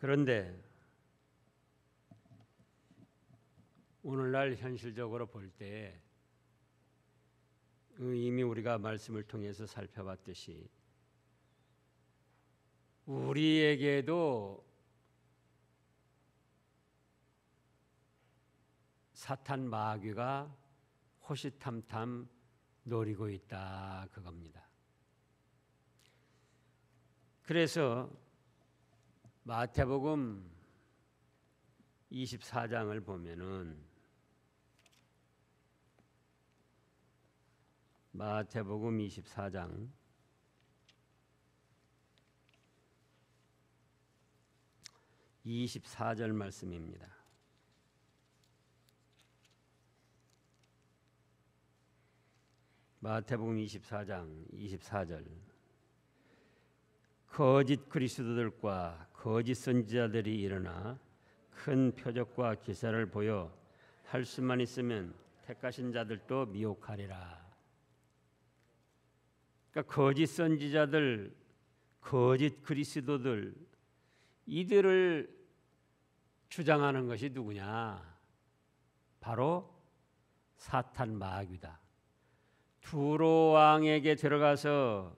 그런데 오늘날 현실적으로 볼 때 이미 우리가 말씀을 통해서 살펴봤듯이 우리에게도 사탄 마귀가 호시탐탐 노리고 있다 그겁니다. 그래서 마태복음 24장을 보면은 마태복음 24장 24절 말씀입니다. 마태복음 24장 24절 거짓 그리스도들과 거짓 선지자들이 일어나 큰 표적과 기사를 보여 할 수만 있으면 택하신 자들도 미혹하리라. 그러니까 거짓 선지자들, 거짓 그리스도들 이들을 주장하는 것이 누구냐? 바로 사탄 마귀다. 두로 왕에게 들어가서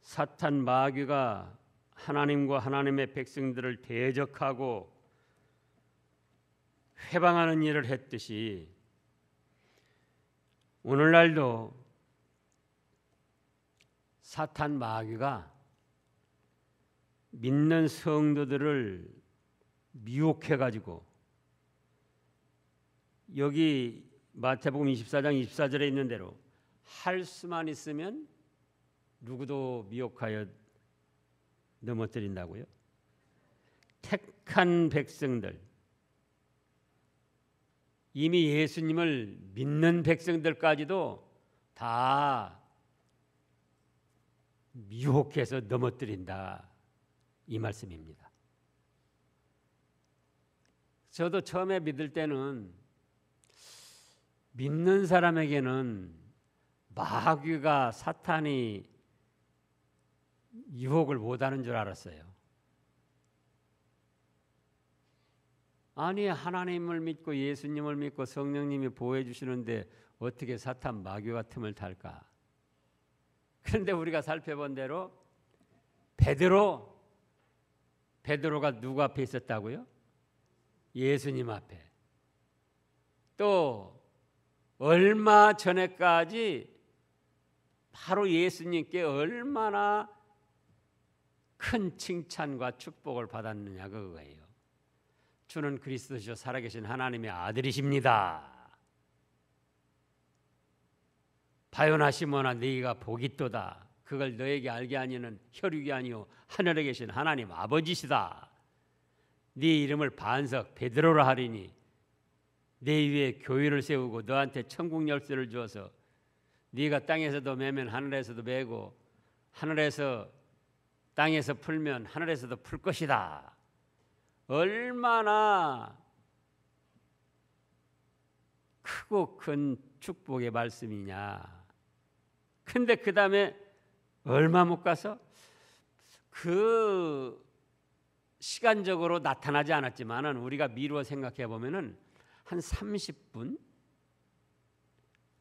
사탄 마귀가 하나님과 하나님의 백성들을 대적하고 회방하는 일을 했듯이 오늘날도 사탄 마귀가 믿는 성도들을 미혹해가지고 여기 마태복음 24장 24절에 있는 대로 할 수만 있으면 누구도 미혹하여 넘어뜨린다고요? 택한 백성들, 이미 예수님을 믿는 백성들까지도 다 미혹해서 넘어뜨린다 이 말씀입니다. 저도 처음에 믿을 때는 믿는 사람에게는 마귀가 사탄이 유혹을 못하는 줄 알았어요. 아니 하나님을 믿고 예수님을 믿고 성령님이 보호해 주시는데 어떻게 사탄 마귀가 틈을 탈까? 그런데 우리가 살펴본 대로 베드로가 누구 앞에 있었다고요? 예수님 앞에. 또 얼마 전에까지 바로 예수님께 얼마나 큰 칭찬과 축복을 받았느냐 그거예요. 주는 그리스도시요 살아계신 하나님의 아들이십니다. 바요나 시몬아 네가 복이 있도다. 그걸 너에게 알게 하니는 혈육이 아니요 하늘에 계신 하나님 아버지시다. 네 이름을 반석 베드로라 하리니 네 위에 교회를 세우고 너한테 천국 열쇠를 주어서 네가 땅에서도 매면 하늘에서도 매고 하늘에서 땅에서 풀면 하늘에서도 풀 것이다. 얼마나 크고 큰 축복의 말씀이냐. 근데 그 다음에 얼마 못 가서 그 시간적으로 나타나지 않았지만은 우리가 미루어 생각해 보면은 한 30분,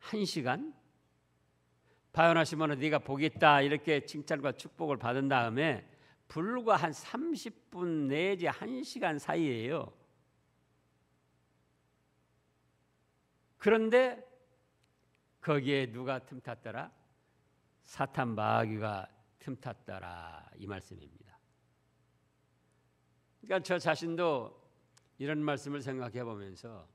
1시간 바요나 시몬아 네가 복이 있다 이렇게 칭찬과 축복을 받은 다음에 불과 한 30분 내지 1시간 사이예요. 그런데 거기에 누가 틈탔더라? 사탄 마귀가 틈탔더라 이 말씀입니다. 그러니까 저 자신도 이런 말씀을 생각해 보면서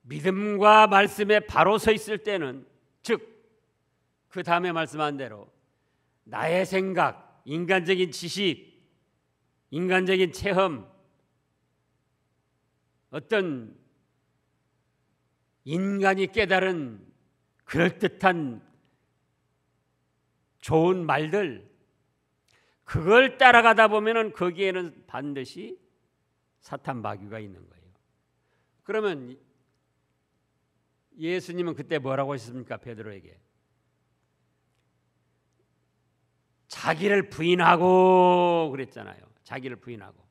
믿음과 말씀에 바로 서 있을 때는 즉 그 다음에 말씀한 대로 나의 생각, 인간적인 지식, 인간적인 체험, 어떤 인간이 깨달은 그럴듯한 좋은 말들 그걸 따라가다 보면은 거기에는 반드시 사탄 마귀가 있는 거예요. 그러면 예수님은 그때 뭐라고 하셨습니까? 베드로에게 자기를 부인하고 그랬잖아요. 자기를 부인하고.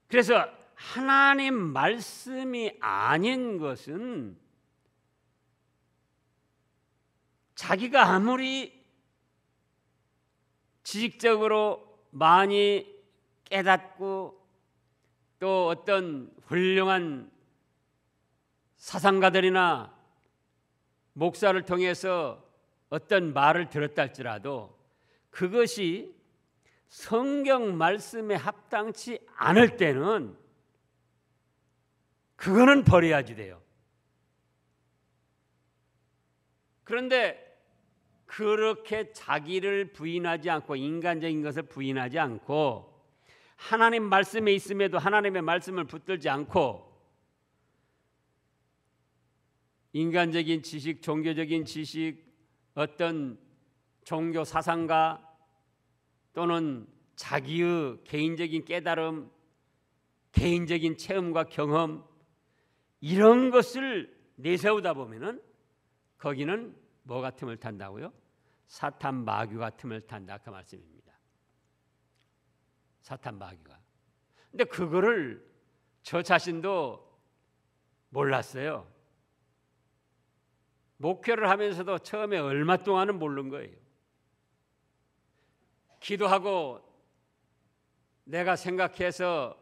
그래서 하나님 말씀이 아닌 것은 자기가 아무리 지식적으로 많이 깨닫고 또 어떤 훌륭한 사상가들이나 목사를 통해서 어떤 말을 들었다 할지라도 그것이 성경 말씀에 합당치 않을 때는 그거는 버려야지 돼요. 그런데 그렇게 자기를 부인하지 않고 인간적인 것을 부인하지 않고 하나님 말씀에 있음에도 하나님의 말씀을 붙들지 않고 인간적인 지식, 종교적인 지식, 어떤 종교 사상가 또는 자기의 개인적인 깨달음, 개인적인 체험과 경험 이런 것을 내세우다 보면은 거기는 뭐 같음을 탄다고요? 사탄 마귀 같음을 탄다 그 말씀입니다. 사탄 마귀가. 근데 그거를 저 자신도 몰랐어요. 목회를 하면서도 처음에 얼마 동안은 모르는 거예요. 기도하고 내가 생각해서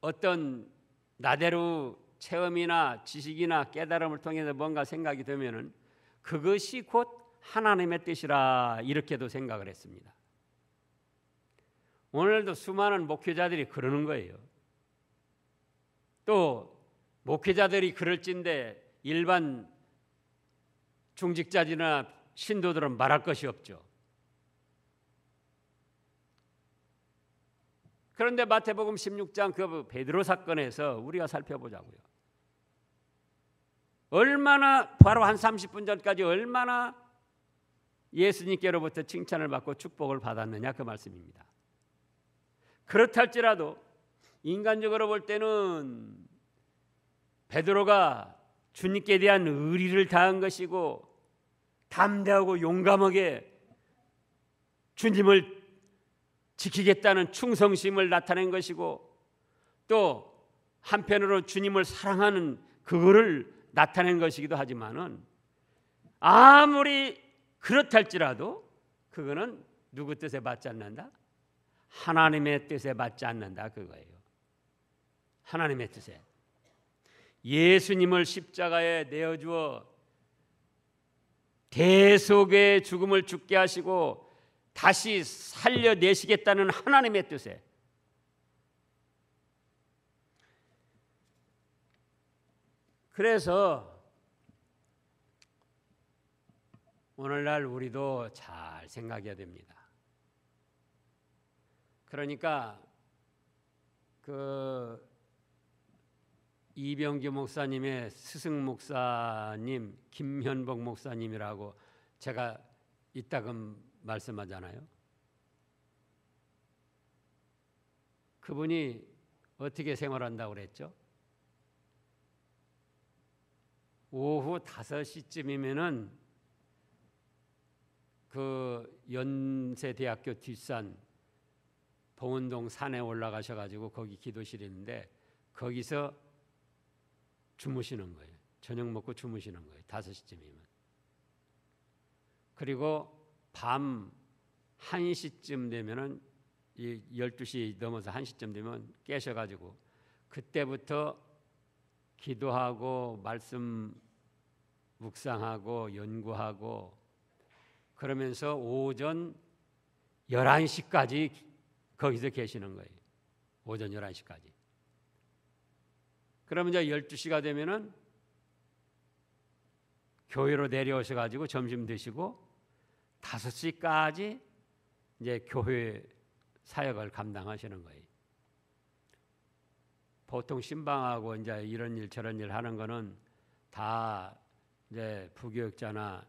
어떤 나대로 체험이나 지식이나 깨달음을 통해서 뭔가 생각이 되면은 그것이 곧 하나님의 뜻이라 이렇게도 생각을 했습니다. 오늘도 수많은 목회자들이 그러는 거예요. 또 목회자들이 그럴진데 일반 중직자들이나 신도들은 말할 것이 없죠. 그런데 마태복음 16장 그 베드로 사건에서 우리가 살펴보자고요. 얼마나 바로 한 30분 전까지 얼마나 예수님께로부터 칭찬을 받고 축복을 받았느냐 그 말씀입니다. 그렇다 할지라도 인간적으로 볼 때는 베드로가 주님께 대한 의리를 다한 것이고 담대하고 용감하게 주님을 지키겠다는 충성심을 나타낸 것이고 또 한편으로 주님을 사랑하는 그거를 나타낸 것이기도 하지만은 아무리 그렇다 할지라도 그거는 누구 뜻에 맞지 않는다? 하나님의 뜻에 맞지 않는다 그거예요. 하나님의 뜻에. 예수님을 십자가에 내어주어 대속의 죽음을 죽게 하시고 다시 살려내시겠다는 하나님의 뜻에. 그래서 오늘날 우리도 잘 생각해야 됩니다. 그러니까 그 이병규 목사님의 스승 목사님 김현복 목사님이라고 제가 이따금 말씀하잖아요. 그분이 어떻게 생활한다고 그랬죠? 오후 5시쯤이면은 그 연세대학교 뒷산 봉은동 산에 올라가셔가지고 거기 기도실이 있는데 거기서 주무시는 거예요. 저녁 먹고 주무시는 거예요. 5시쯤이면. 그리고 밤 1시쯤 되면은 12시 넘어서 1시쯤 되면 깨셔가지고 그때부터 기도하고 말씀 묵상하고 연구하고 그러면서 오전 11시까지 거기서 계시는 거예요. 오전 11시까지. 그러면 이제 12시가 되면은 교회로 내려오셔가지고 점심 드시고 5시까지 이제 교회 사역을 감당하시는 거예요. 보통 신방하고 이제 이런 일 저런 일 하는 거는 다 이제 부교육자나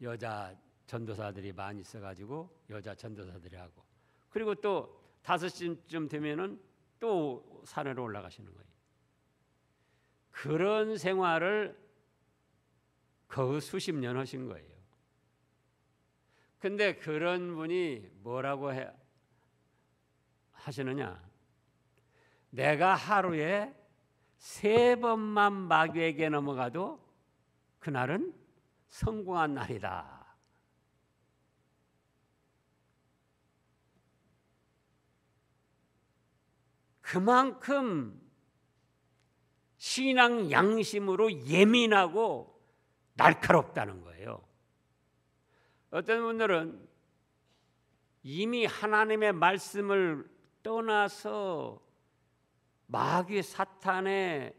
여자 전도사들이 많이 있어가지고 여자 전도사들이 하고 그리고 또 5시쯤 되면은 또 산으로 올라가시는 거예요. 그런 생활을 거의 수십 년 하신 거예요. 근데 그런 분이 뭐라고 하시느냐? 내가 하루에 3번만 마귀에게 넘어가도 그날은 성공한 날이다. 그만큼 신앙 양심으로 예민하고 날카롭다는 거예요. 어떤 분들은 이미 하나님의 말씀을 떠나서 마귀 사탄의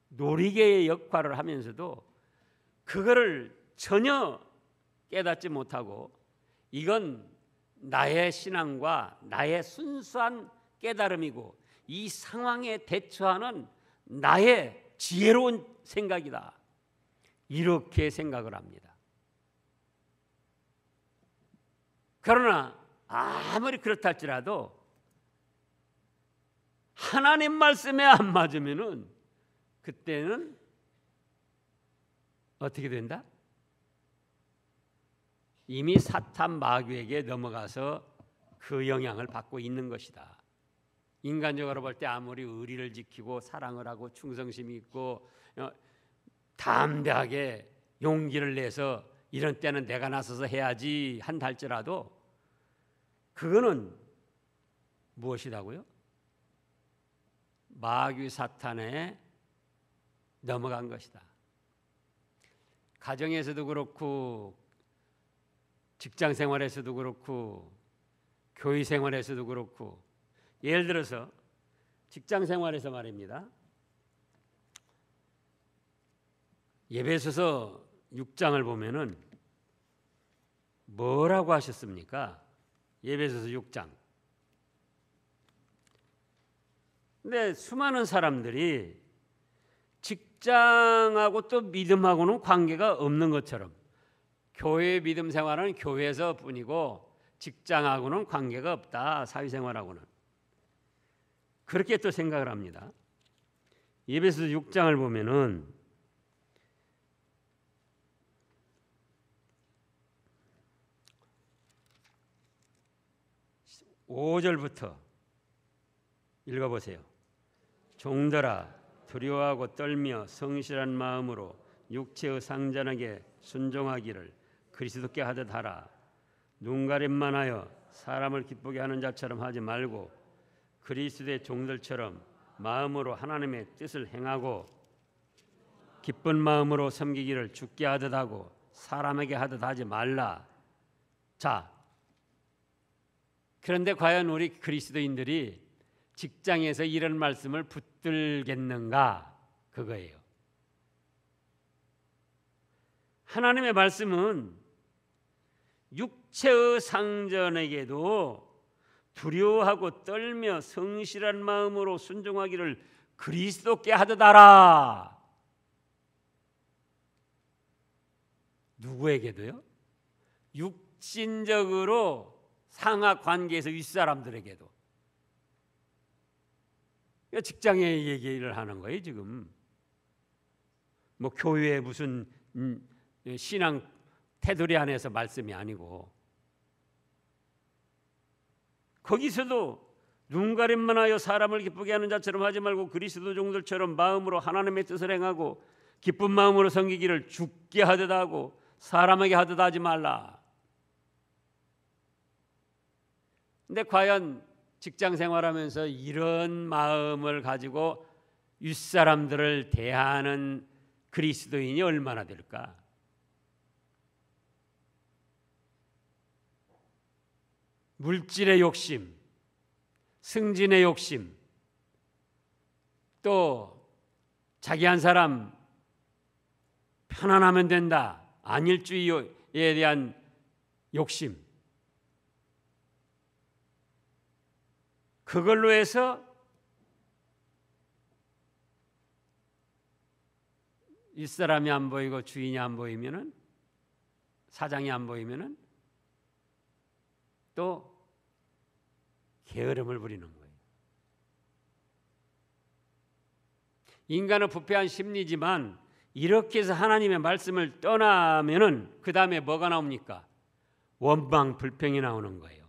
놀이개의 역할을 하면서도 그거를 전혀 깨닫지 못하고 이건 나의 신앙과 나의 순수한 깨달음이고 이 상황에 대처하는 나의 지혜로운 생각이다. 이렇게 생각을 합니다. 그러나 아무리 그렇다 할지라도 하나님 말씀에 안 맞으면은 그때는 어떻게 된다? 이미 사탄 마귀에게 넘어가서 그 영향을 받고 있는 것이다. 인간적으로 볼 때 아무리 의리를 지키고 사랑을 하고 충성심이 있고 담대하게 용기를 내서 이런 때는 내가 나서서 해야지 한다 할지라도 그거는 무엇이라고요? 마귀 사탄에 넘어간 것이다. 가정에서도 그렇고 직장 생활에서도 그렇고 교회 생활에서도 그렇고 예를 들어서 직장 생활에서 말입니다. 에베소서 6장을 보면은 뭐라고 하셨습니까? 에베소서 6장. 근데 수많은 사람들이 직장하고 또 믿음하고는 관계가 없는 것처럼 교회 믿음 생활은 교회에서 뿐이고 직장하고는 관계가 없다. 사회생활하고는. 그렇게 또 생각을 합니다. 에베소서 6장을 보면은 5절부터 읽어보세요. 종들아 두려워하고 떨며 성실한 마음으로 육체의 상전에게 순종하기를 그리스도께 하듯 하라. 눈가림만 하여 사람을 기쁘게 하는 자처럼 하지 말고 그리스도의 종들처럼 마음으로 하나님의 뜻을 행하고 기쁜 마음으로 섬기기를 주께 하듯 하고 사람에게 하듯 하지 말라. 자, 그런데 과연 우리 그리스도인들이 직장에서 이런 말씀을 붙들겠는가? 그거예요. 하나님의 말씀은 육체의 상전에게도 두려워하고 떨며 성실한 마음으로 순종하기를 그리스도께 하듯 하라. 누구에게도요? 육신적으로 상하 관계에서 윗사람들에게도. 직장의 얘기를 하는 거예요 지금. 뭐 교회에 무슨 신앙 테두리 안에서 말씀이 아니고 거기서도 눈가림만 하여 사람을 기쁘게 하는 자처럼 하지 말고 그리스도 종들처럼 마음으로 하나님의 뜻을 행하고 기쁜 마음으로 섬기기를 주께 하듯 하고 사람에게 하듯 하지 말라. 근데 과연 직장 생활하면서 이런 마음을 가지고 윗사람들을 대하는 그리스도인이 얼마나 될까? 물질의 욕심, 승진의 욕심, 또 자기 한 사람 편안하면 된다, 안일주의에 대한 욕심, 그걸로 해서 윗사람이 안 보이고 주인이 안 보이면은, 사장이 안 보이면은 또 게으름을 부리는 거예요. 인간은 부패한 심리지만 이렇게 해서 하나님의 말씀을 떠나면은 그 다음에 뭐가 나옵니까? 원망 불평이 나오는 거예요.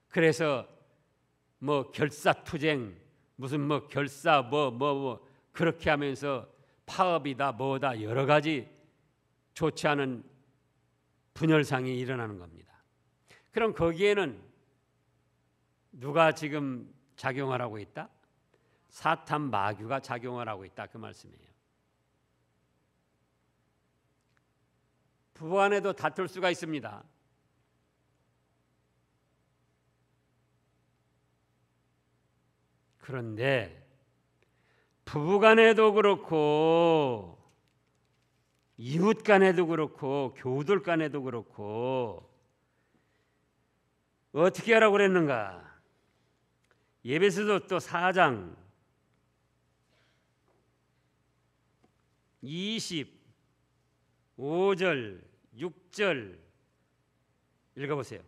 그래서 뭐 결사투쟁, 무슨 뭐 결사 뭐 그렇게 하면서 파업이다 뭐다 여러 가지 좋지 않은 분열상이 일어나는 겁니다. 그럼 거기에는 누가 지금 작용을 하고 있다? 사탄 마귀가 작용을 하고 있다 그 말씀이에요. 부부간에도 다툴 수가 있습니다. 그런데 부부간에도 그렇고 이웃간에도 그렇고 교우들간에도 그렇고 어떻게 하라고 그랬는가? 에베소서 또 4장 25절 6절 읽어보세요.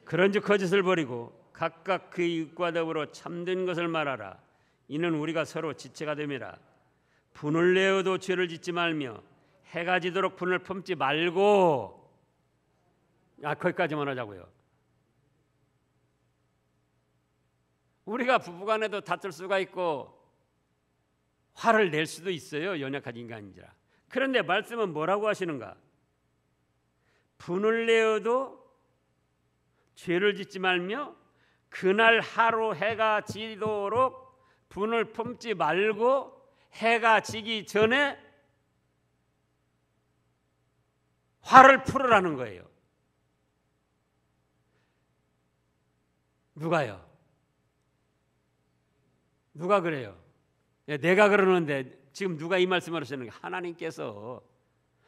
그런즉 거짓을 버리고 각각 그 이웃과 더불어 참된 것을 말하라. 이는 우리가 서로 지체가 됨이라. 분을 내어도 죄를 짓지 말며 해가 지도록 분을 품지 말고. 거기까지만 하자고요. 우리가 부부간에도 다툴 수가 있고 화를 낼 수도 있어요. 연약한 인간인지라. 그런데 말씀은 뭐라고 하시는가? 분을 내어도 죄를 짓지 말며 그날 하루 해가 지도록 분을 품지 말고 해가 지기 전에 화를 풀으라는 거예요. 누가요? 누가 그래요? 내가 그러는데 지금 누가 이 말씀을 하시는 거예요? 하나님께서.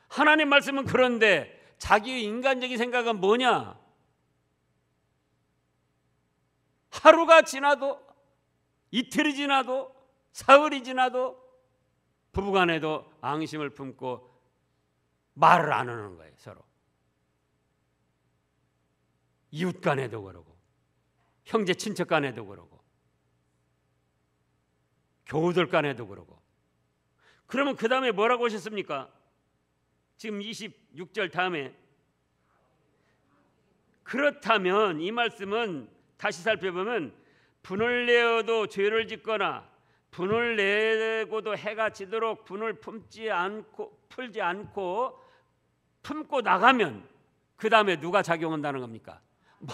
하나님 말씀은 그런데 자기의 인간적인 생각은 뭐냐? 하루가 지나도 이틀이 지나도 사흘이 지나도 부부간에도 앙심을 품고 말을 안 하는 거예요. 서로. 이웃간에도 그러고 형제 친척간에도 그러고 교우들간에도 그러고. 그러면 그 다음에 뭐라고 하셨습니까? 지금 26절 다음에 그렇다면 이 말씀은 다시 살펴보면 분을 내어도 죄를 짓거나 분을 내고도 해가 지도록 분을 풀지 않고 품고 나가면 그 다음에 누가 작용한다는 겁니까?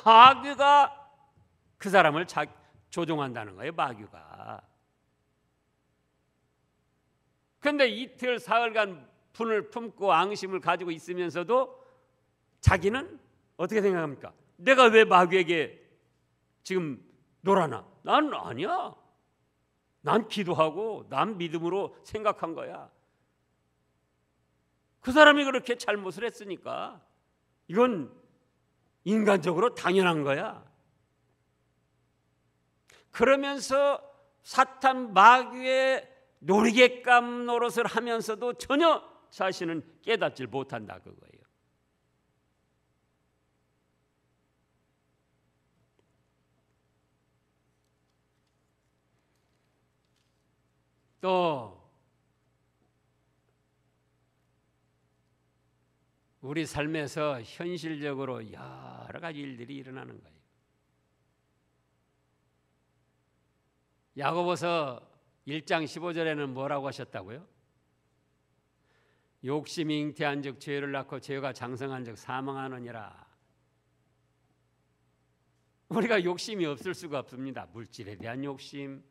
마귀가 그 사람을 조종한다는 거예요. 마귀가. 그런데 이틀 사흘간 분을 품고 앙심을 가지고 있으면서도 자기는 어떻게 생각합니까? 내가 왜 마귀에게 지금 놀아나? 난 아니야. 난 기도하고 난 믿음으로 생각한 거야. 그 사람이 그렇게 잘못을 했으니까 이건 인간적으로 당연한 거야. 그러면서 사탄 마귀의 놀이개감 노릇을 하면서도 전혀 자신은 깨닫질 못한다 그거예요. 또 우리 삶에서 현실적으로 여러 가지 일들이 일어나는 거예요. 야고보서 1장 15절에는 뭐라고 하셨다고요? 욕심이 잉태한 즉 죄를 낳고 죄가 장성한 즉 사망하느니라. 우리가 욕심이 없을 수가 없습니다. 물질에 대한 욕심,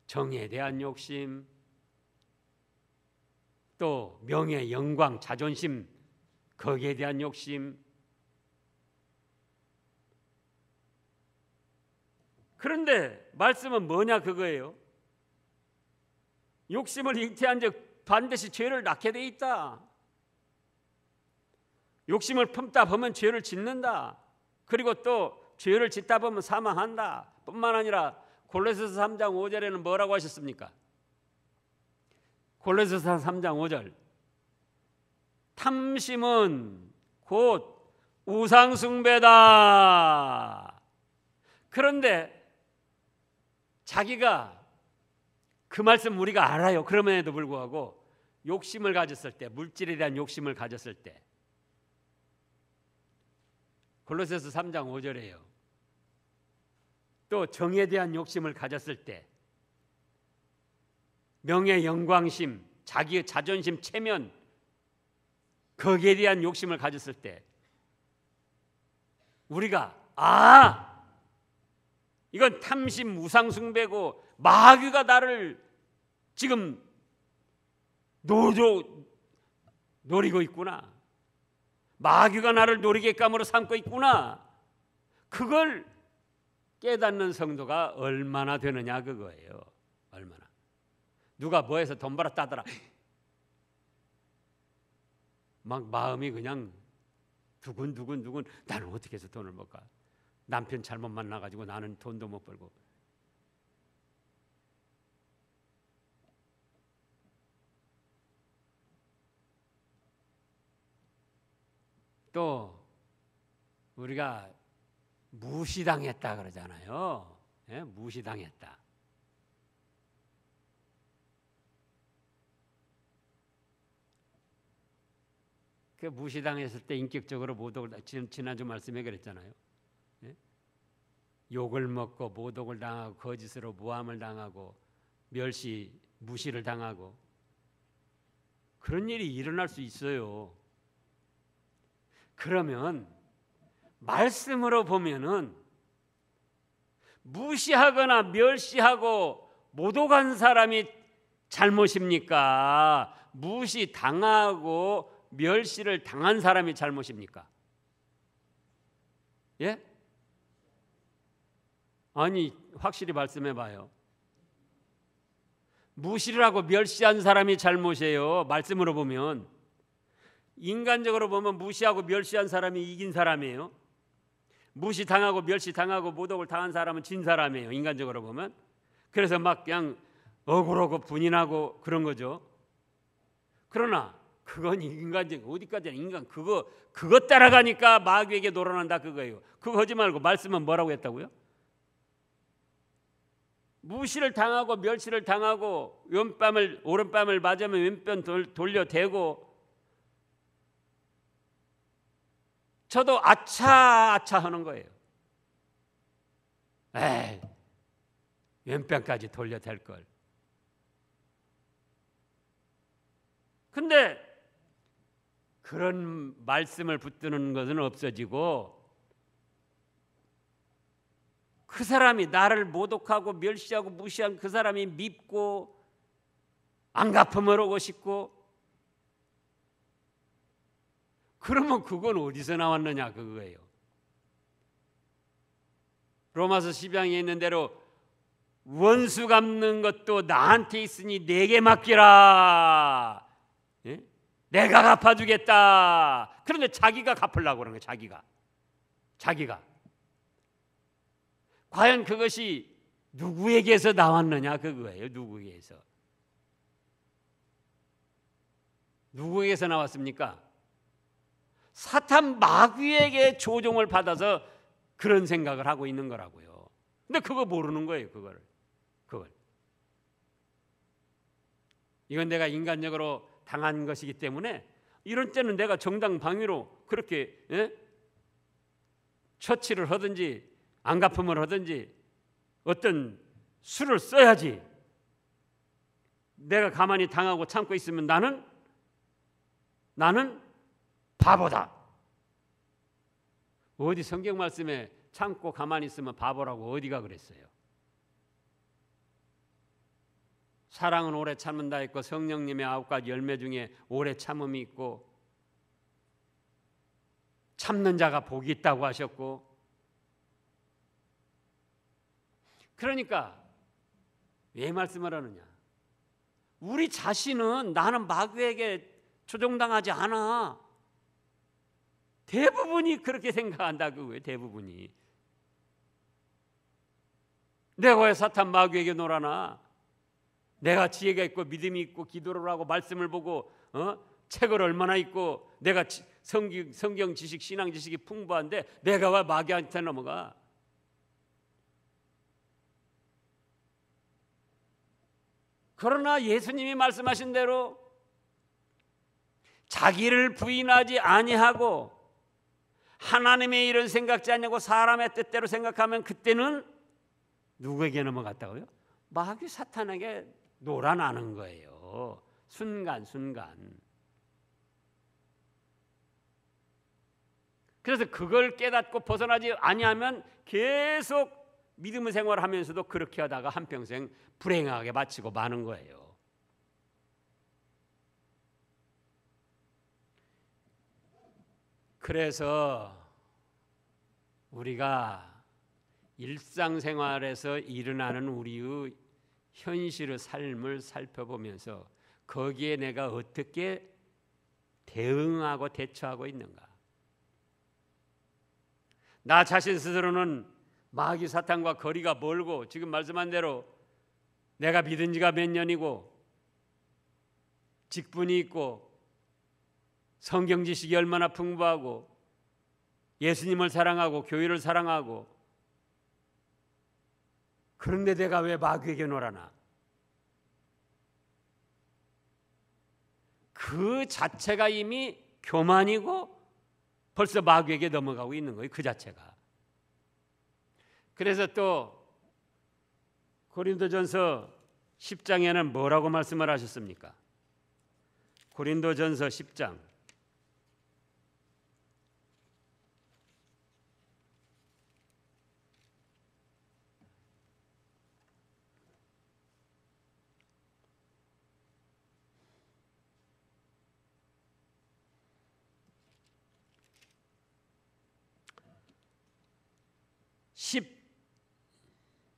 정에 대한 욕심, 또 명예, 영광, 자존심 거기에 대한 욕심. 그런데 말씀은 뭐냐 그거예요. 욕심을 잉태한 즉 반드시 죄를 낳게 돼 있다. 욕심을 품다 보면 죄를 짓는다. 그리고 또 죄를 짓다 보면 사망한다. 뿐만 아니라 골로새서 3장 5절에는 뭐라고 하셨습니까? 골로새서 3장 5절. 탐심은 곧 우상숭배다. 그런데 자기가 그 말씀 우리가 알아요. 그럼에도 불구하고 욕심을 가졌을 때, 물질에 대한 욕심을 가졌을 때, 골로새서 3장 5절에요. 또 정에 대한 욕심을 가졌을 때, 명예, 영광심, 자기의 자존심, 체면, 거기에 대한 욕심을 가졌을 때 우리가 이건 탐심, 우상숭배고 마귀가 나를 지금 노리고 있구나. 마귀가 나를 노리개감으로 삼고 있구나. 그걸 깨닫는 성도가 얼마나 되느냐 그거예요. 얼마나. 누가 뭐해서 돈 벌었다더라. 막 마음이 그냥 두근두근 나는 어떻게 해서 돈을 벌까? 남편 잘못 만나가지고 나는 돈도 못 벌고. 또 우리가 무시당했다 그러잖아요. 예? 무시당했다. 그 무시당했을 때 인격적으로 모독을, 지난주 말씀에 그랬잖아요. 예? 욕을 먹고 모독을 당하고 거짓으로 모함을 당하고 멸시, 무시를 당하고 그런 일이 일어날 수 있어요. 그러면 말씀으로 보면은 무시하거나 멸시하고 모독한 사람이 잘못입니까? 무시당하고 멸시를 당한 사람이 잘못입니까? 예? 아니 확실히 말씀해 봐요. 무시를 하고 멸시한 사람이 잘못이에요. 말씀으로 보면. 인간적으로 보면 무시하고 멸시한 사람이 이긴 사람이에요. 무시당하고 멸시당하고 모독을 당한 사람은 진 사람이에요. 인간적으로 보면. 그래서 막 그냥 억울하고 분인하고 그런 거죠. 그러나 그건 인간적, 어디까지나 인간 그거 따라가니까 마귀에게 놀아난다 그거예요. 그거 하지 말고 말씀은 뭐라고 했다고요? 무시를 당하고 멸시를 당하고 오른뺨을 맞으면 왼편 돌려대고 저도 아차 하는 거예요. 에이, 왼편까지 돌려댈 걸. 근데 그런 말씀을 붙드는 것은 없어지고 그 사람이 나를 모독하고 멸시하고 무시한 그 사람이 밉고 안갚음을 하고 싶고 그러면 그건 어디서 나왔느냐 그거예요. 로마서 12장에 있는 대로 원수 갚는 것도 나한테 있으니 내게 맡기라. 예? 내가 갚아주겠다. 그런데 자기가 갚으려고 그러는 거예요. 자기가. 과연 그것이 누구에게서 나왔느냐 그거예요. 누구에게서 나왔습니까? 사탄 마귀에게 조종을 받아서 그런 생각을 하고 있는 거라고요. 근데 그거 모르는 거예요. 그걸. 이건 내가 인간적으로 당한 것이기 때문에 이런 때는 내가 정당 방위로 그렇게 처치를 하든지 안갚음을 하든지 어떤 수를 써야지. 내가 가만히 당하고 참고 있으면 나는 바보다. 어디 성경 말씀에 참고 가만히 있으면 바보라고 어디가 그랬어요? 사랑은 오래 참는다 했고 성령님의 9가지 열매 중에 오래 참음이 있고 참는 자가 복이 있다고 하셨고 그러니까 왜 말씀을 하느냐? 우리 자신은 나는 마귀에게 조종당하지 않아. 대부분이 그렇게 생각한다 그거예요. 대부분이. 내가 왜 사탄 마귀에게 놀아나? 내가 지혜가 있고 믿음이 있고 기도를 하고 말씀을 보고 책을 얼마나 읽고 내가 성경 지식 신앙 지식이 풍부한데 내가 왜 마귀한테 넘어가? 그러나 예수님이 말씀하신 대로 자기를 부인하지 아니하고 하나님의 일을 생각지 않냐고 사람의 뜻대로 생각하면 그때는 누구에게 넘어갔다고요? 마귀 사탄에게 놀아나는 거예요. 순간순간. 그래서 그걸 깨닫고 벗어나지 아니하면 계속 믿음의 생활을 하면서도 그렇게 하다가 한평생 불행하게 마치고 마는 거예요. 그래서 우리가 일상생활에서 일어나는 우리의 현실의 삶을 살펴보면서 거기에 내가 어떻게 대응하고 대처하고 있는가. 나 자신 스스로는 마귀 사탄과 거리가 멀고 지금 말씀한 대로 내가 믿은 지가 몇 년이고 직분이 있고 성경 지식이 얼마나 풍부하고 예수님을 사랑하고 교회를 사랑하고 그런데 내가 왜 마귀에게 놀아나? 그 자체가 이미 교만이고 벌써 마귀에게 넘어가고 있는 거예요. 그 자체가. 그래서 또 고린도전서 10장에는 뭐라고 말씀을 하셨습니까? 고린도전서 10장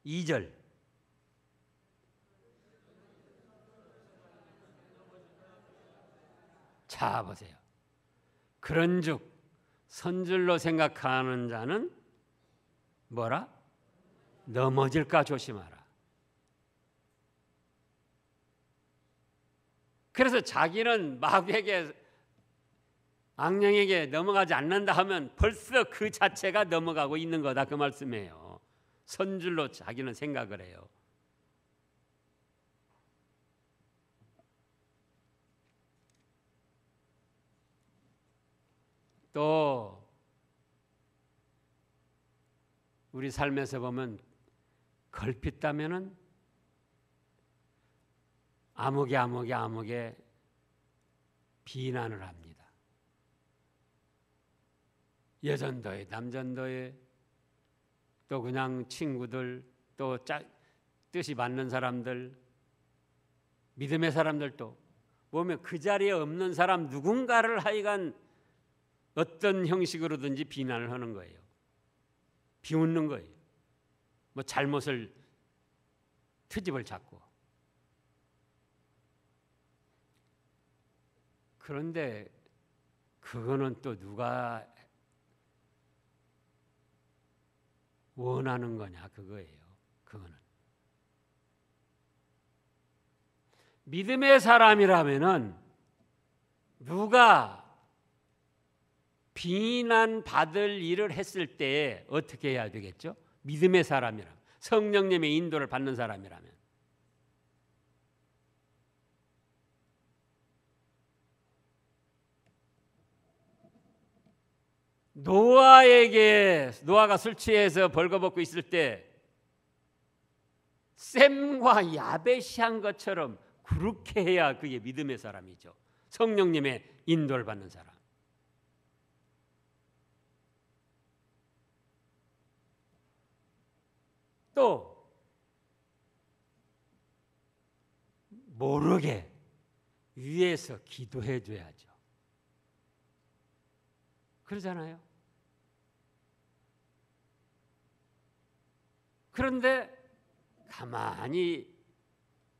12절 자 보세요. 그런즉 선줄로 생각하는 자는 뭐라? 넘어질까 조심하라. 그래서 자기는 마귀에게 악령에게 넘어가지 않는다 하면 벌써 그 자체가 넘어가고 있는 거다 그 말씀이에요. 선줄로 자기는 생각을 해요. 또 우리 삶에서 보면 걸핏하면은 아무개 비난을 합니다. 여전도에 남전도에 또 그냥 친구들 또 뜻이 맞는 사람들 믿음의 사람들도 보면 그 자리에 없는 사람 누군가를 하여간 어떤 형식으로든지 비난을 하는 거예요. 비웃는 거예요. 뭐 잘못을 트집을 잡고. 그런데 그거는 또 누가 원하는 거냐 그거예요. 그거는 믿음의 사람이라면은 누가 비난받을 일을 했을 때 어떻게 해야 되겠죠? 믿음의 사람이라면 성령님의 인도를 받는 사람이라면 노아가 술 취해서 벌거벗고 있을 때 셈과 야벳이 한 것처럼 그렇게 해야 그게 믿음의 사람이죠. 성령님의 인도를 받는 사람. 또 모르게 위에서 기도해 줘야죠. 그러잖아요. 그런데 가만히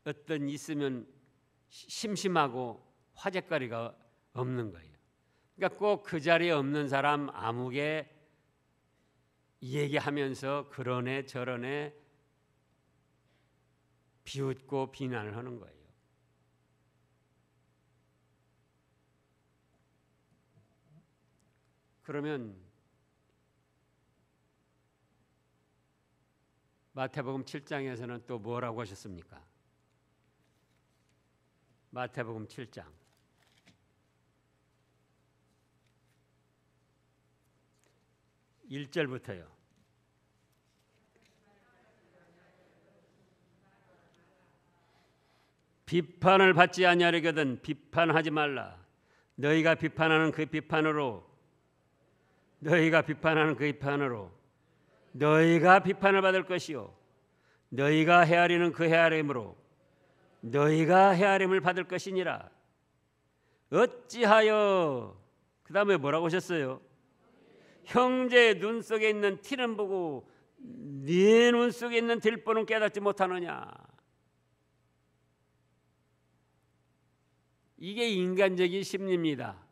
어떤 있으면 심심하고 화제거리가 없는 거예요. 그러니까 꼭 그 자리에 없는 사람 아무개 얘기하면서 그러네 저러네 비웃고 비난을 하는 거예요. 그러면 마태복음 7장에서는 또 뭐라고 하셨습니까? 마태복음 7장 1절부터요. 비판을 받지 아니하려거든 비판하지 말라. 너희가 비판하는 그 비판으로 너희가 비판을 받을 것이요 너희가 헤아리는 그 헤아림으로 너희가 헤아림을 받을 것이니라. 어찌하여 그 다음에 뭐라고 하셨어요? 형제의 눈 속에 있는 티는 보고 네 눈 속에 있는 들보는 깨닫지 못하느냐. 이게 인간적인 심리입니다.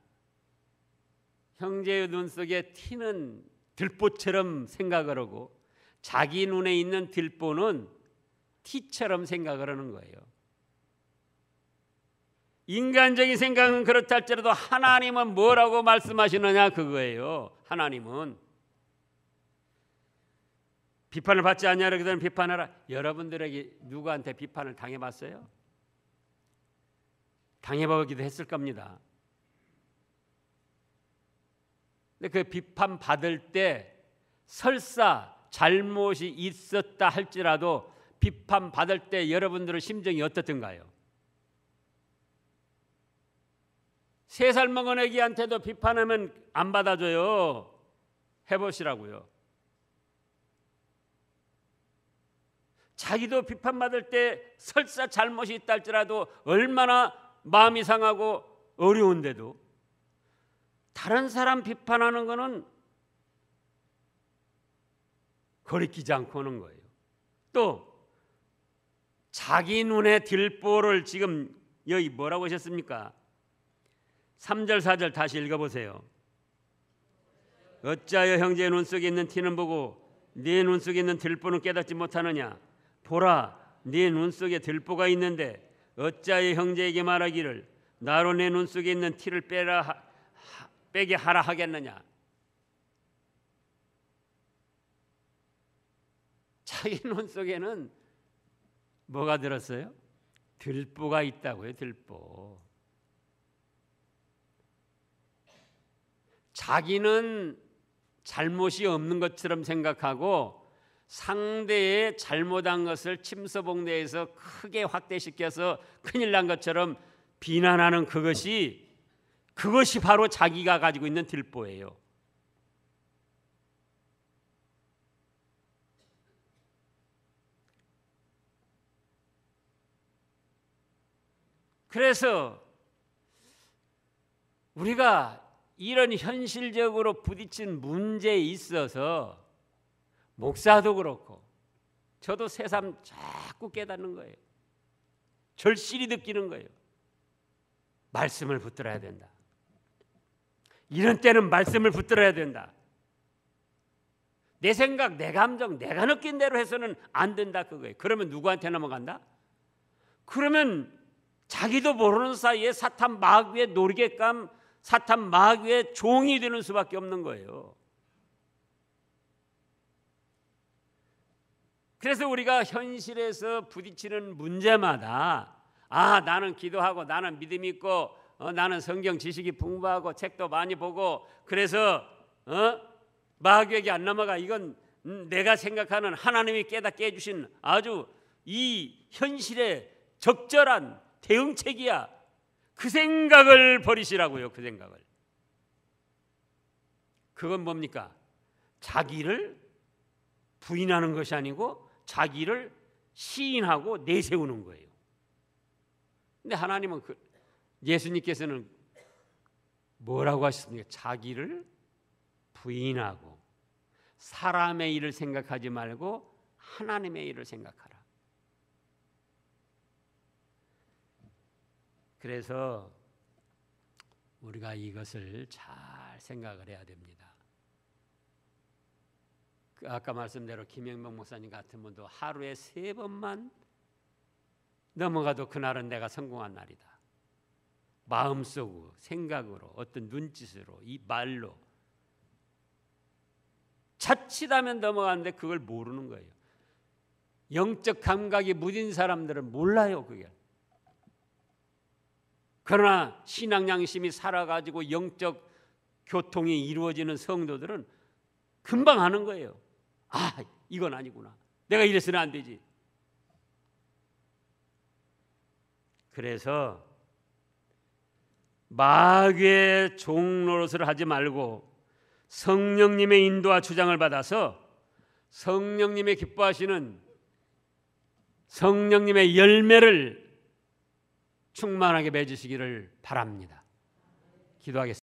형제의 눈 속에 티는 들보처럼 생각을 하고 자기 눈에 있는 들보는 티처럼 생각을 하는 거예요. 인간적인 생각은 그렇다 할지라도 하나님은 뭐라고 말씀하시느냐 그거예요. 하나님은 비판을 받지 않냐라 그들은 비판하라. 여러분들에게 누구한테 비판을 당해봤어요? 당해보기도 했을 겁니다. 근데 그 비판 받을 때 설사 잘못이 있었다 할지라도 비판 받을 때 여러분들의 심정이 어떻든가요? 3살 먹은 애기한테도 비판하면 안 받아줘요. 해보시라고요. 자기도 비판받을 때 설사 잘못이 있다 할지라도 얼마나 마음이 상하고 어려운데도 다른 사람 비판하는 거는 거리끼지 않고 오는 거예요. 또 자기 눈에 들보를 지금 여기 뭐라고 하셨습니까? 3절 4절 다시 읽어보세요. 어찌하여 형제의 눈 속에 있는 티는 보고 네 눈 속에 있는 들보는 깨닫지 못하느냐. 보라 네 눈 속에 들보가 있는데 어찌하여 형제에게 말하기를 나로 내 눈 속에 있는 티를 빼게 하라 하겠느냐. 자기 눈 속에는 뭐가 들었어요? 들보가 있다고요. 들보. 자기는 잘못이 없는 것처럼 생각하고 상대의 잘못한 것을 침소봉대해서 크게 확대시켜서 큰일 난 것처럼 비난하는 그것이 바로 자기가 가지고 있는 들보예요. 그래서 우리가 이런 현실적으로 부딪힌 문제에 있어서 목사도 그렇고 저도 새삼 자꾸 깨닫는 거예요. 절실히 느끼는 거예요. 말씀을 붙들어야 된다. 이런 때는 말씀을 붙들어야 된다. 내 생각, 내 감정, 내가 느낀 대로 해서는 안 된다 그거예요. 그러면 누구한테 넘어간다? 그러면 자기도 모르는 사이에 사탄 마귀의 노리개감, 사탄 마귀의 종이 되는 수밖에 없는 거예요. 그래서 우리가 현실에서 부딪히는 문제마다 나는 기도하고 나는 믿음 있고 나는 성경 지식이 풍부하고 책도 많이 보고 그래서 마귀에게 안 넘어가. 이건 내가 생각하는 하나님이 깨닫게 해주신 아주 이 현실의 적절한 대응책이야. 그 생각을 버리시라고요. 그 생각을. 그건 뭡니까? 자기를 부인하는 것이 아니고 자기를 시인하고 내세우는 거예요. 근데 하나님은 예수님께서는 뭐라고 하셨습니까? 자기를 부인하고 사람의 일을 생각하지 말고 하나님의 일을 생각하라. 그래서 우리가 이것을 잘 생각을 해야 됩니다. 아까 말씀대로 김영명 목사님 같은 분도 하루에 3번만 넘어가도 그날은 내가 성공한 날이다. 마음속으로, 생각으로, 어떤 눈짓으로, 이 말로 자칫하면 넘어가는데 그걸 모르는 거예요. 영적 감각이 무딘 사람들은 몰라요. 그게 그러나 신앙 양심이 살아가지고 영적 교통이 이루어지는 성도들은 금방 하는 거예요. 아, 이건 아니구나. 내가 이래서는 안 되지. 그래서 마귀의 종 노릇을 하지 말고 성령님의 인도와 주장을 받아서 성령님의 기뻐하시는 성령님의 열매를 충만하게 맺으시기를 바랍니다. 기도하겠습니다.